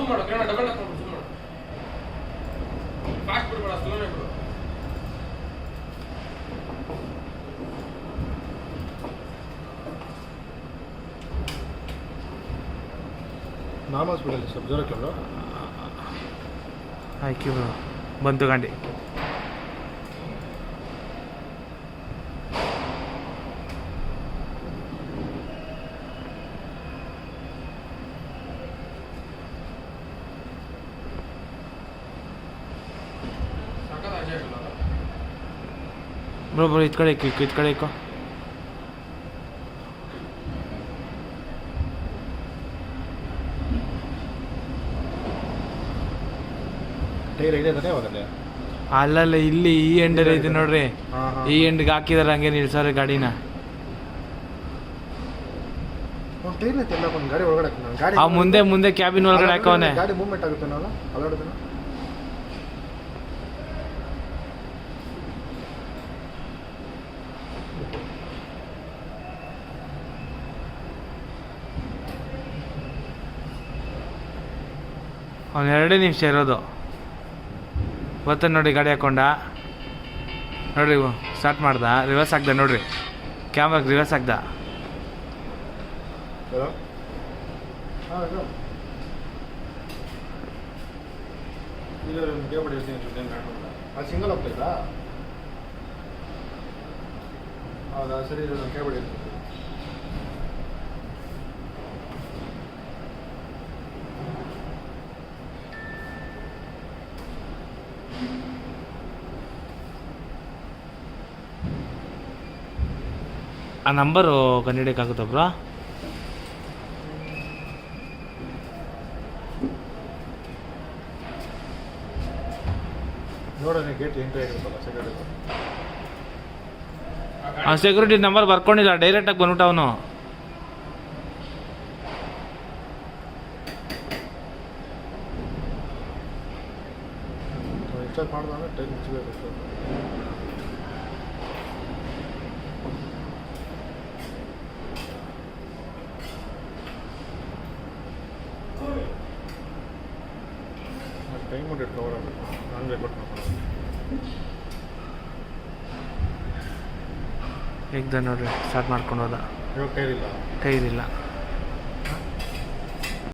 zoom ಮಾಡು ಕಣ double touch ಮಾಡು ಜೂಮ್ ಮಾಡು ಫಾಸ್ಟ್ ಬಿಡಬೇಡ ಸ್ಲೋನೇ ಬಿಡು ನಾರ್ಮಲ್ ಸ್ಪೀಡಲ್ಲಿ ಸ್ವಲ್ಪ ಜೋರಕ್ಕೆ ಬ್ರೋ ಆಯ್ಕೆ ಬ್ರೋ ಬಂತು ಗಾಡಿ ಬ್ರೋ ಇತ್ ಕಡೆ ಇಕ್ಕೋ ಟೈರ್ ಇದೆ ತಾನೇ ಹೋಗದೆ ಅಲ್ಲಲ್ಲ ಇಲ್ಲಿ ಈ ಎಂಡಲ್ಲಿ ಐತೆ ನೋಡ್ರಿ ಈ ಎಂಡ್ಗೆ ಹಾಕಿದಾರೆ ಹಂಗೆ ನಿಲ್ಸವ್ರೆ ಗಾಡಿನ ಒಂದು ಟೈರ್ ಐತೆ ಎಲ್ಲ ಒಂದು ಗಾಡಿ ಒಳಗಡೆ ಹಾಕ್ತಾನೆ ಗಾಡಿ ಆ ಮುಂದೆ ಕ್ಯಾಬಿನ್ ಒಳಗಡೆ ಹಾಕವನೆ ಗಾಡಿ ಮೂವ್ಮೆಂಟ್ ಆಗುತ್ತೆ ನಾವು ಅಲ್ಲಾಡುತ್ತೆ ಅವ್ನು 2 ನಿಮಿಷ ಇರೋದು ಗೊತ್ತ ನೋಡಿ ಗಾಡಿ ಹಾಕೊಂಡ ನೋಡ್ರಿ ಸ್ಟಾರ್ಟ್ ಮಾಡ್ದ ರಿವರ್ಸ್ ಆಗ್ದ ನೋಡ್ರಿ ಕ್ಯಾಮ್ರಾಗೆ ರಿವರ್ಸ್ ಆಗ್ದ ಅದು ಸಿಂಗಲ್ ಹೋಗ್ತಾಯಿಲ್ಲ ಹೌದಾ ಸರಿ ನಾನು ಕೇಳ್ಬಿಡಿ ಆ ನಂಬರು ಕಂಡಿಡಿಯೋಕ್ಕಾಗುತ್ತಾ ಬ್ರೋ ನೋಡೋಣ ಗೇಟ್ ಎಂಟ್ರಿ ಆಗಿರುತ್ತಲ್ಲ ಸೆಕ್ಯೂರಿಟಿ ಆ ಸೆಕ್ಯೂರಿಟಿ ನಂಬರ್ ಬರ್ಕೊಂಡಿಲ್ಲ ಡೈರೆಕ್ಟಾಗಿ ಬಂದ್ಬಿಟ್ಟ ಅವನು ಇನ್ಸ್ಟಾಲ್ ಮಾಡಿದಾಗ ಟೈಮ್ ಮುಚ್ಚಬೇಕು ಟೈಮ್ ಮಾಡಿ ಕವರ್ ಆಗಬೇಕು ನಾನು ರೆಕಾರ್ಡ್ ಮಾಡ್ಕೊಳ್ಳೋದು ಹೇಗ್ದ ನೋಡ್ರಿ ಸ್ಟಾರ್ಟ್ ಮಾಡ್ಕೊಂಡು ಹೋದ ಇವಾಗ ಟೈರ್ ಇಲ್ಲ ಟೈರ್ ಇಲ್ಲ